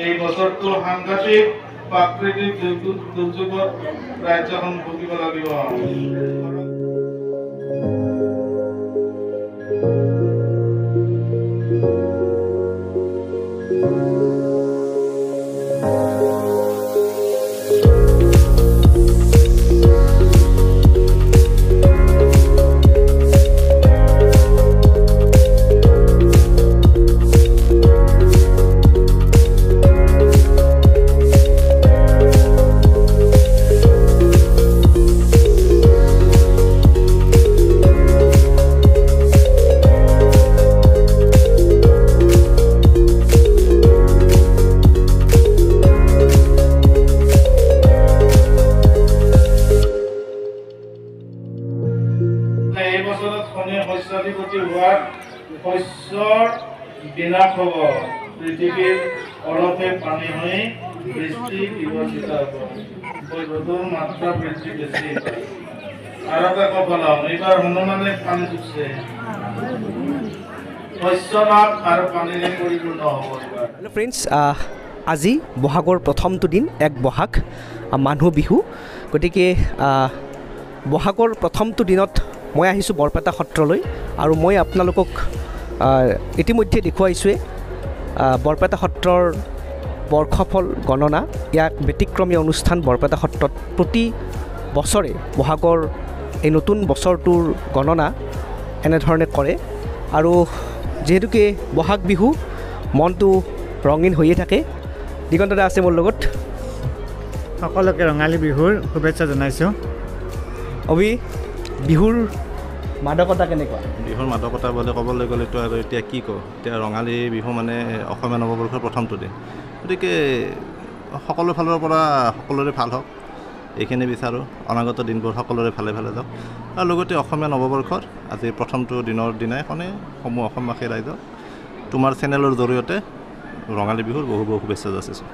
এই বছৰটো সাংঘাতিক প্ৰাকৃতিক দুৰ্যোগত ৰাজ্যখন ভুগিব লাগিব। এই বছৰত খনিয়ে শস্যাধিপতি হোৱাৰ শস্যৰ বিনাশ হ'ব। পৃথিৱীৰ অলপে পানী হৈ বৃষ্টি বিৱৰ্জিত হ'ব। ৰ'দৰ মাত্ৰা বৃদ্ধি বেছি পায়। আৰু এটা কথা এইবাৰ হনুমানে পানী জুগছে শস্য লাভ আৰু পানীৰে পৰিপূৰ্ণ হ'ব। হেল্ল' ফ্ৰেণ্ডছ, আজি বহাগৰ প্ৰথমটো দিন, এক বহাগ মানুহ বিহু। গতিকে বহাগৰ প্ৰথমটো দিনত মই আহিছোঁ বৰপেটা সত্ৰলৈ আৰু মই আপোনালোকক ইতিমধ্যে দেখুৱাইছোঁৱেই বৰপেটা সত্ৰৰ বৰ্ষফল গণনা। ইয়াক ব্যতিক্ৰমী অনুষ্ঠান বৰপেটা সত্ৰত প্ৰতি বছৰে বহাগৰ এই নতুন বছৰটোৰ গণনা এনেধৰণে কৰে। আৰু যিহেতুকে বহাগ বিহু মনটো ৰঙীন হৈয়ে থাকে। দিগন্ত দা আছে মোৰ লগত। সকলোকে ৰঙালী বিহুৰ শুভেচ্ছা জনাইছোঁ। অভি, বিহুৰ মাদকতা কেনেকুৱা? বিহুৰ মাদকতা বুলি ক'বলৈ গ'লেতো আৰু এতিয়া কি কওঁ, এতিয়া ৰঙালী বিহু মানে অসমীয়া নৱবৰ্ষৰ প্ৰথমটো দিন। গতিকে সকলো ফালৰ পৰা সকলোৰে ভাল হওক এইখিনি বিচাৰোঁ। অনাগত দিনবোৰ সকলোৰে ভালে ভালে যাওক। আৰু লগতে অসমীয়া নৱবৰ্ষৰ আজি প্ৰথমটো দিনৰ দিনাখনে সমূহ অসমবাসী ৰাইজক তোমাৰ চেনেলৰ জৰিয়তে ৰঙালী বিহুৰ বহু বহু শুভেচ্ছা যাচিছোঁ।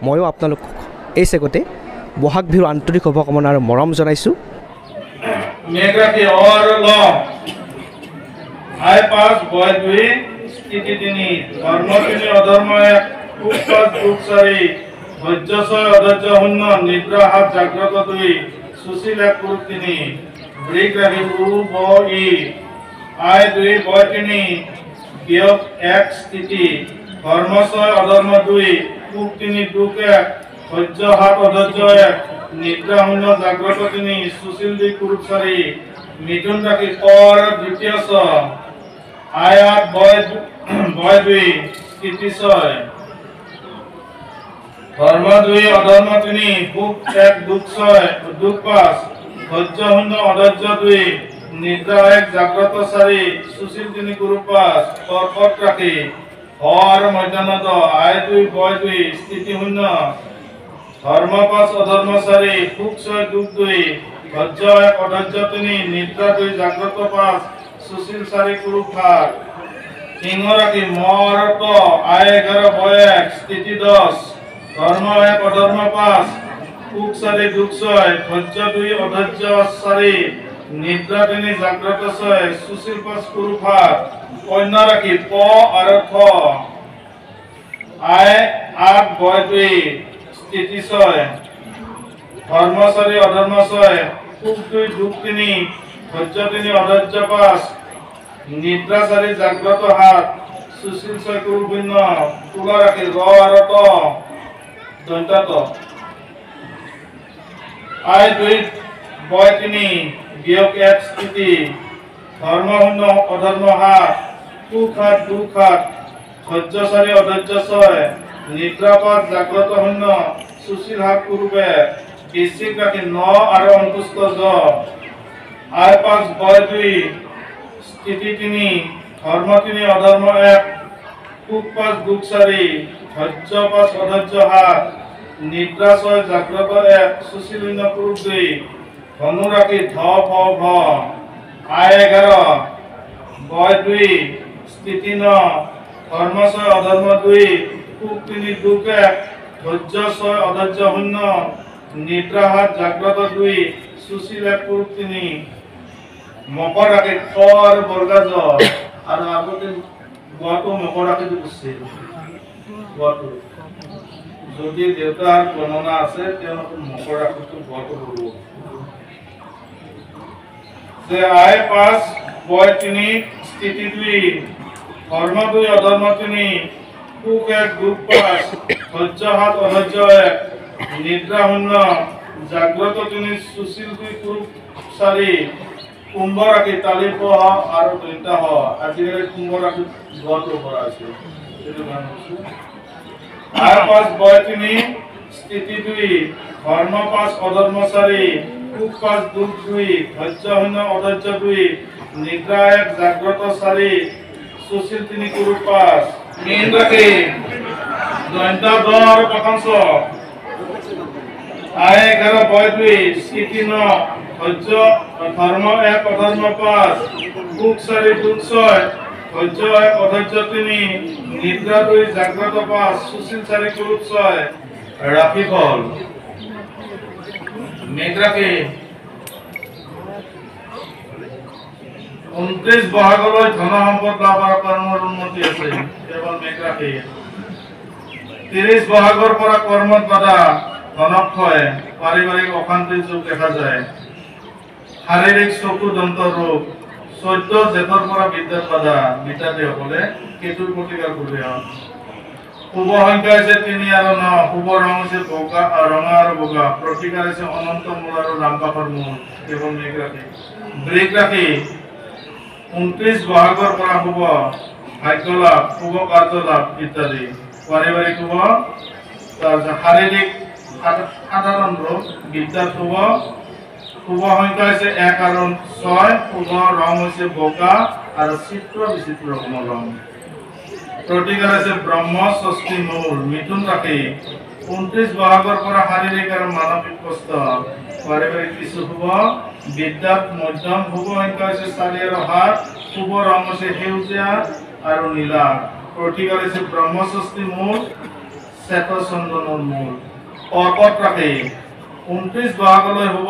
ময়ো আপোনালোকক এই চেগতে বহাগ বিহুৰ আন্তৰিক শুভকামনা আৰু মৰম জনাইছোঁ। মেঘৰাতি অৰ ল আই পাঁচ বয় দুই স্থিতি তিনি ধৰ্ম তিনি অধৰ্ম এক কুক পাঁচ দুখ চাৰি ধৈৰ্য ছয় অধৈৰ্য শূন্য নিদ্ৰা সাত জাগ্ৰত দুই সুশীল এক কুক তিনি ব্ৰিক ৰাখি উ ব ই আই দুই বয় তিনি বিয়োগ এক স্থিতি ধৰ্ম ছয় অধৰ্ম দুই কুক তিনি দুখ এক ধৈৰ্য সাত অধৈৰ্য এক নিদ্ৰা শূন্য জাগ্ৰত তিনি সুশীল দুই কুৰুপ চাৰি মিথুন ৰাখি কৰ দ্বিতীয় ছ আই আঠ বয় দুই স্থিতি ছয় ধৰ্ম দুই অধৰ্ম তিনি সুখ এক দুখ ছয় দুখ পাঁচ ধৈৰ্য শূন্য অধৈৰ্য দুই নিদ্ৰা এক জাগ্ৰত চাৰি সুশীল তিনি কুৰুপ পাঁচ কৰ্কট ৰাখি হৰ মধ্যাহ্ন আই দুই বয় দুই স্থিতি শূন্য ধৰ্ম পাঁচ অধৰ্ম চাৰি সুখ ছয় দুখ দুই ধৈৰ্য এক অধৈৰ্য তিনি নিদ্ৰা দুই জাগ্ৰত পাঁচ সুশীল চাৰি কুৰুপ সাত সিংহ ৰাখি মৰ আই 11 বয় এক স্থিতি 10 ধৰ্ম এক অধৰ্ম পাঁচ সুখ চাৰি দুখ ছয় ধৈৰ্য দুই অধৈৰ্য চাৰি নিদ্ৰা তিনি জাগ্ৰত ছয় সুশীল পাঁচ কুৰুপ সাত কন্যা ৰাখি প আৰু থ আই 8 বয় দুই স্থিতি ছয় ধৰ্ম চাৰি অধৰ্ম ছয় সুখ দুই দুখ তিনি ধৈৰ্য তিনি অধৈৰ্য পাঁচ নিদ্ৰা চাৰি জাগ্ৰত সাত সুশীল ছয় কুৰুপ শূন্য তুলা ৰাখি ৰ আৰু ত দন্তা ত আই দুই বয় তিনি বিয়োগ এক স্থিতি ধৰ্ম শূন্য অধৰ্ম সাত সুখ সাত দুখ সাত ধৈৰ্য চাৰি অধৈৰ্য ছয় নিদ্ৰা পাঁচ জাগ্ৰত শূন্য সুশীল সাত কুৰুপ এক বৃশ্চিক ৰাখি ন আৰু অন্তুষ্ট জ আই পাঁচ বয় দুই স্থিতি তিনি ধৰ্ম তিনি অধৰ্ম এক সুখ পাঁচ দুখ চাৰি ধৈৰ্য পাঁচ অধৈৰ্য সাত নিদ্ৰা ছয় জাগ্ৰত এক সুশীল শূন্য কুৰুপ দুই ধনু ৰাখি ধ ভ ভ আই 11 বয় দুই স্থিতি ন ধৰ্ম ছয় অধৰ্ম দুই সুখ তিনি দুখ এক ধৈৰ্য ছয় অধৈৰ্য শূন্য নিদ্ৰা সাত জাগ্ৰত দুই সুশীল এক কুৰুপ তিনি মকৰ ৰাখি খ আৰু বৰ্গা জ আৰু আগতে গোৱাটো মকৰ ৰাখি দিছিল গোৱাটো যদি দেউতাৰ গণনা আছে তেওঁলোকৰ মকৰ ৰাশিটো বৰ সৰু যে আই 5 বয় 3 স্থিতি 2 ধৰ্ম 2 অধৰ্ম 3 সুখ 1 দুখ 5 ধৈৰ্য 7 অধৈৰ্য 1 নিদ্ৰা 0 জাগ্ৰত 3 সুশীল 2 কুৰূপ 4 কুম্ভ ৰাশি তালিপ আৰু দৈত্য আজিকালি কুম্ভ ৰাশি গড়টো পৰা আছে এইটো গান আছে আই 5 বয় 3 স্থিতি 2 ধৰ্ম 5 অধৰ্ম 4 সুখ 5 দুখ 2 ধৈৰ্য 0 অধৈৰ্য 2 নিদ্ৰা 1 জাগ্ৰত 4 সুশীল 3 কুৰূপ 5 মীন ৰাশি দৈত্য 10 আৰু পকাংশ আই 11 বয় 2 স্থিতি 9 ধৈৰ্য ধৰ্ম 1 অধৰ্ম 5 সুখ 4 দুখ 6 ধৈৰ্য 1 অধৈৰ্য 3 নিদ্ৰা 2 জাগ্ৰত 5 সুশীল 4 কুৰূপ 6 ৰাশিফল মেঘ ৰাশি 29 বহাগলৈ ধন সম্পদ লাভ আৰু কৰ্মৰ উন্নতি আছে কেৱল মেঘ ৰাশি 30 বহাগৰ পৰা কৰ্মত বাধা ধনক্ষয় পাৰিবাৰিক অশান্তিৰ যুগ দেখা যায় শাৰীৰিক চকু দন্ত ৰোগ 14 জেঠৰ পৰা বিদ্যাত বাধা বিদ্যাৰ্থীসকলে কেতুৰ প্ৰতিকাৰ কৰিব শুভ সংখ্যা হৈছে 3 আৰু 9 শুভ ৰং হৈছে বগা ৰঙা আৰু বগা প্ৰতিকাৰ হৈছে অনন্ত মূল আৰু ৰামপাকৰ মূল কেৱল মেঘ ৰাশি বৃষ ৰাশি 29 বহাগৰ পৰা শুভ ভাগ্য লাভ শুভ কাৰ্য লাভ ইত্যাদি পাৰিবাৰিক শুভ তাৰপিছত শাৰীৰিক সাধাৰণ ৰোগ বিদ্যাত শুভ শুভ সংখ্যা হৈছে 1 আৰু 6 শুভ ৰং হৈছে বগা আৰু চিত্ৰ বিচিত্ৰ ৰং প্ৰতিকাৰ হৈছে ব্ৰহ্ম ষষ্ঠী মূল মিথুন ৰাশি 29 বহাগৰ পৰা শাৰীৰিক আৰু মানসিক কষ্ট পাৰিবাৰিক কিছু শুভ বিদ্যাত মধ্যম শুভ সংখ্যা হৈছে 4 আৰু 7 শুভ ৰং হৈছে সেউজীয়া আৰু নীলা প্ৰতিকাৰ হৈছে ব্ৰহ্ম ষষ্ঠী মূল শ্বেত চন্দনৰ মূল কৰ্কট ৰাশি 29 বহাগলৈ শুভ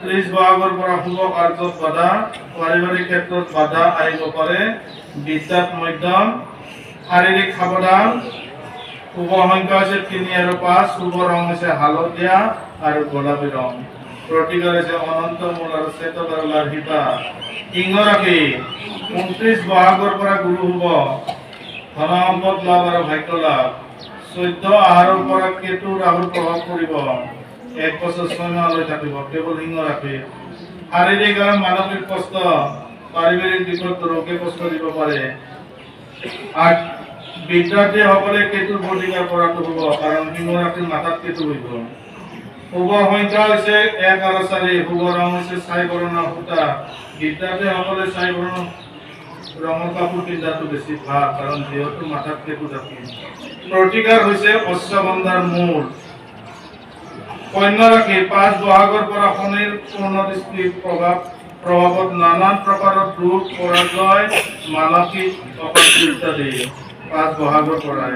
30 বহাগৰ পৰা শুভ কাৰ্যত বাধা পাৰিবাৰিক ক্ষেত্ৰত বাধা আহিব পাৰে বিদ্যাত মধ্যম শাৰীৰিক সাৱধান শুভ সংখ্যা হৈছে 3 আৰু 5 শুভ ৰং হৈছে হালধীয়া আৰু গোলাপী ৰং প্ৰতিকাৰ হৈছে অনন্ত মূল আৰু শ্বেত আৰু লাৰ্হিতা সিংহ ৰাশি 29 বহাগৰ পৰা গুৰু শুভ ধন সম্পদ লাভ আৰু ভাগ্য লাভ 14 আহাৰৰ পৰা কেতু ৰাহুৰ প্ৰভাৱ পৰিব 1 বছৰ 6 মাহলৈ থাকিব কেৱল সিংহ ৰাশি শাৰীৰিক আৰু মানসিক কষ্ট পাৰিবাৰিক দিশত ৰোগে কষ্ট দিব পাৰে আৰু বিদ্যাৰ্থীসকলে কেতুৰ প্ৰতিকাৰ কৰাটো হ'ব কাৰণ সিংহ ৰাশিৰ মাথাত কেতু বহিব শুভ সংখ্যা হৈছে 1 আৰু 4 শুভ ৰং হৈছে ছাই বৰণৰ সূতা বিদ্যাৰ্থীসকলে ছাই বৰণৰ ৰঙৰ কাপোৰ পিন্ধাটো বেছি ভাল কাৰণ যিহেতু মাথাত কেতু থাকে প্ৰতিকাৰ হৈছে অশ্বগন্ধাৰ মূল কন্যা ৰাশি 5 বহাগৰ পৰা শনিৰ পূৰ্ণ দৃষ্টিৰ প্ৰভাৱত নানান প্ৰকাৰৰ দুখ পৰাজয় মানসিক অশান্তি ইত্যাদি 5 বহাগৰ পৰাই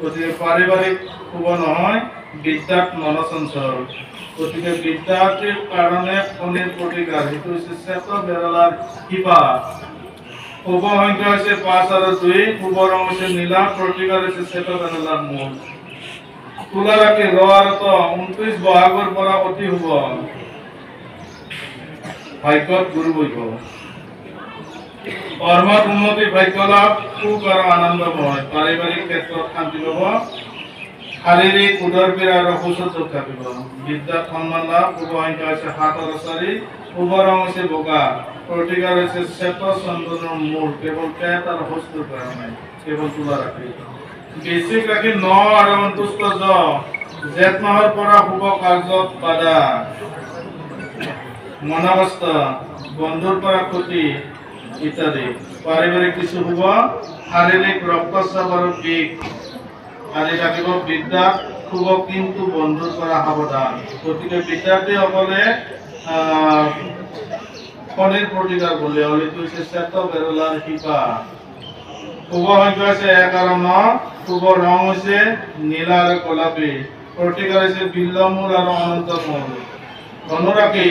গতিকে পাৰিবাৰিক শুভ নহয় বিদ্যাত মনচঞ্চল গতিকে বিদ্যাৰ্থীৰ কাৰণে শনিৰ প্ৰতিকাৰ সেইটো হৈছে শ্বেত বেৰলাৰ কিবা শুভ সংখ্যা হৈছে 5 আৰু 2 শুভ ৰং হৈছে নীলা প্ৰতিকাৰ হৈছে শ্বেত বেৰলাৰ মূল তুলা ৰাশি ৰ আৰু ত 29 বহাগৰ পৰা অতি শুভ ভাগ্যত গুৰু বহিব কৰ্মত উন্নতি ভাগ্য লাভ সুখ আৰু আনন্দময় পাৰিবাৰিক ক্ষেত্ৰত শান্তি পাব শাৰীৰিক উদৰ পীড়া আৰু অসুস্থ থাকিব বিদ্যাত সন্মান লাভ শুভ সংখ্যা হৈছে 7 আৰু 4 শুভ ৰং হৈছে বগা প্ৰতিকাৰ হৈছে শ্বেত চন্দনৰ মূল কেৱল পেট আৰু হস্তৰ কাৰণে কেৱল তুলা ৰাশি বৃশ্চিক ৰাশি 9 আৰু 29 জেঠ মাহৰ পৰা শুভ কাৰ্যত বাধা মনাবস্থ বন্ধুৰ পৰা ক্ষতি ইত্যাদি পাৰিবাৰিক কিছু শুভ শাৰীৰিক ৰক্তচাপ আৰু বিষ আদি থাকিব বিদ্যাত শুভ কিন্তু বন্ধুৰ পৰা সাৱধান গতিকে বিদ্যাৰ্থীসকলে শনিৰ প্ৰতিকাৰ বুলি এইটো হৈছে শ্বেত বেৰলাৰ শিপা শুভ সংখ্যা হৈছে 1 আৰু 9 শুভ ৰং হৈছে নীলা আৰু গোলাপী প্ৰতিকাৰ হৈছে বিল্লমূল আৰু অনন্তমূল ধনুৰাশি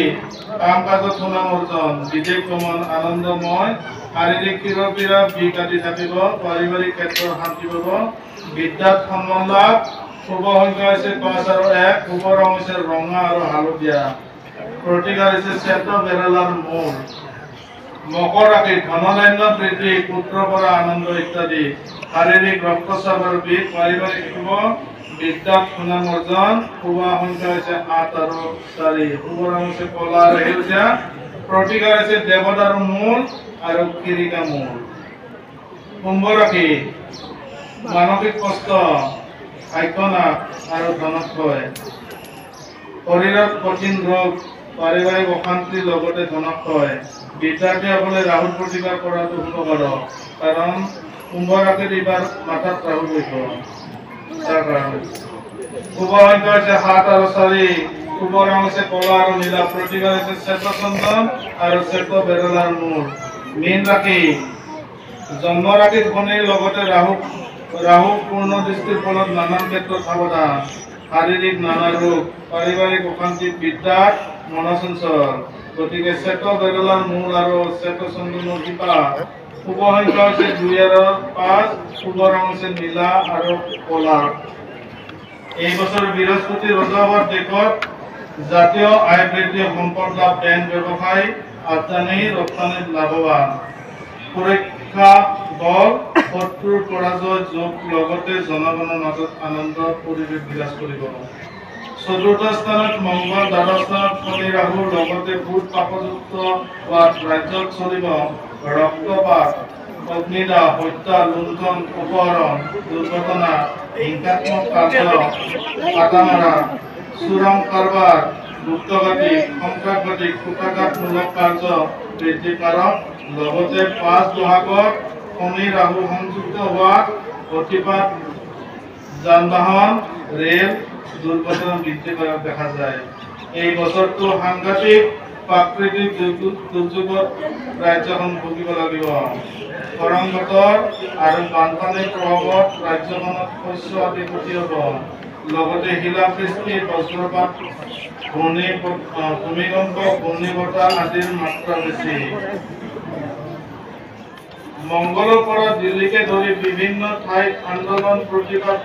কাম কাজত সুনাম অৰ্জন বিদেশ ভ্ৰমণ আনন্দময় শাৰীৰিক পীড়া বিষ আদি থাকিব পাৰিবাৰিক ক্ষেত্ৰত শান্তি পাব বিদ্যাত সন্মান লাভ শুভ সংখ্যা হৈছে 5 আৰু 1, শুভ ৰং হৈছে ৰঙা আৰু হালধীয়া। প্ৰতিকাৰ হৈছে শ্বেত বেৰেলাৰ মূল। মকৰ ৰাশি ধনধান্য বৃদ্ধি, পুত্ৰৰ পৰা আনন্দ ইত্যাদি। শাৰীৰিক ৰক্তচাপ আৰু বিষ, পাৰিবাৰিক শুভ, বিদ্যাত সুনাম অৰ্জন। শুভ সংখ্যা হৈছে 8 আৰু 4, শুভ ৰং হৈছে কলা আৰু সেউজীয়া। প্ৰতিকাৰ হৈছে দেৱদাৰু মূল আৰু খিৰিকা মূল। কুম্ভ ৰাশি মানসিক কষ্ট, ভাগ্যনাশ আৰু ধনক্ষয়। শৰীৰত কঠিন ৰোগ, পাৰিবাৰিক অশান্তিৰ লগতে ধনক্ষয়। বিদ্যাৰ্থীসকলে ৰাহুৰ প্ৰতিকাৰ কৰাটো শুভকৰ, কাৰণ কুম্ভ ৰাশিত এইবাৰ মাথাত ৰাহু বহিব। তাৰ কাৰণে শুভ সংখ্যা হৈছে 7 আৰু 4, শুভ ৰং হৈছে কলা আৰু নীলা। প্ৰতিকাৰ হৈছে শ্বেতচন্দন আৰু শ্বেত বেৰেলাৰ মূল। মীন ৰাশি জন্ম ৰাশিত শনিৰ লগতে ৰাহু পূৰ্ণ দৃষ্টিৰ ফলত নানান ক্ষেত্ৰত সাৱধান। শাৰীৰিক নানা ৰোগ, পাৰিবাৰিক অশান্তি, বিদ্যাত মনচঞ্চল। গতিকে শ্বেত বেৰেলাৰ মূল আৰু শ্বেতচন্দনৰ শিপা। শুভ সংখ্যা হৈছে 2 আৰু 5, শুভ ৰং হৈছে নীলা আৰু কলা। এই বছৰ বৃহস্পতি ৰজবত দেশত জাতীয় আয় বৃদ্ধি, সম্পদ লাভ, বেংক ব্যৱসায়, আমদানি ৰপ্তানিত লাভৱান। সুৰক্ষা বল, শত্ৰুৰ পৰাজয় যোগ, লগতে জনগণৰ মাজত আনন্দৰ পৰিৱেশ বিৰাজ কৰিব। চতুৰ্থ স্থানত মংগল, দ্বাদশ স্থানত শনি ৰাহুৰ লগতে বুধ পাপযুক্ত হোৱাত ৰাজ্যত চলিব ৰক্তপাত, অগ্নিদাহ, হত্যা, লুণ্ঠন, অপহৰণ, দুৰ্ঘটনা, হিংসাত্মক কাৰ্য, কাটামাৰা, চোৰাং কাৰবাৰ, গুপ্তঘাতী, সন্ত্ৰাসবাদী, কুটাঘাতমূলক কাৰ্য বৃদ্ধি কাৰক। লগতে 5 বহাগত শনি ৰাহু সংযুক্ত হোৱাত অতিপাত, যান-বাহন, ৰেল দুৰ্ঘটনা বৃদ্ধি কৰা দেখা যায়। এই বছৰটো সাংঘাতিক প্ৰাকৃতিক দুৰ্যোগত ৰাজ্যখন ভুগিব লাগিব। খৰাং বতৰ আৰু বানপানীৰ প্ৰভাৱত ৰাজ্যখনত শস্য আদি ক্ষতি হ'ব। লগতে শিলাবৃষ্টি, বজ্ৰপাত, ভূমিকম্প, ঘূৰ্ণীবতাহ আদিৰ মাত্ৰা বেছি। মংগলৰ পৰা দিল্লীকে ধৰি বিভিন্ন ঠাইত আন্দোলন, প্ৰতিবাদ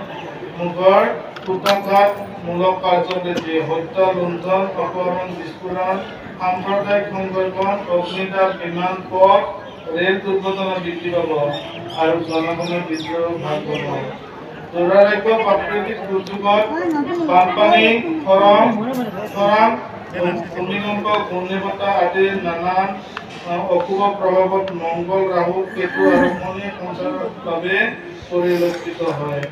মুখৰ কুটঘাতমূলক কাৰ্য বৃদ্ধি, হত্যা, লুণ্ঠন, অপহৰণ, বিস্ফোৰণ, সাম্প্ৰদায়িক সংঘৰ্ষণ, অগ্নিদাহ, বিমান পথ, ৰেল দুৰ্ঘটনা বৃদ্ধি পাব আৰু জনগণৰ বিদ্ৰোহ ভাগ পাব। দুৰাৰোগ্য প্ৰাকৃতিক দুৰ্যোগত বানপানী, খৰাং, ভূমিকম্প, ঘূৰ্ণীবতাহ আদিৰ নানান অশুভ প্ৰভাৱত মংগল, ৰাহু, কেতু আৰু শনি সঞ্চাৰৰ বাবে পৰিলক্ষিত হয়।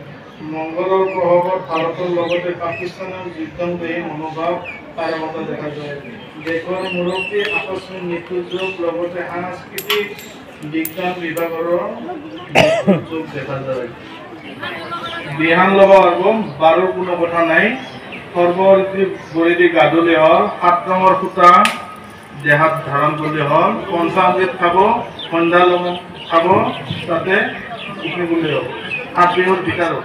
মংগলৰ প্ৰভাৱত ভাৰতৰ লগতে পাকিস্তানৰ যুদ্ধংদেহী মনোভাৱ পাৰমতা দেখা যায়। দেশৰ মুৰব্বী আকস্মিক মৃত্যুযোগ, লগতে সাংস্কৃতিক বিজ্ঞান বিভাগৰো মৃত্যুযোগ দেখা যায়। বিহান ল'ব পাৰিব, বাৰুৰ কোনো কথা নাই। সৰ্বৰীতি গৰিদি গাধুলি হ'ল, 7 ৰঙৰ সূতা দেহাত ধাৰণ কৰি হ'ল, পঞ্চামৃত খাব, সন্ধ্যা লম খাব, তাতে উঠি বুলি হ'ল। 7 বিহুৰ ভিতৰত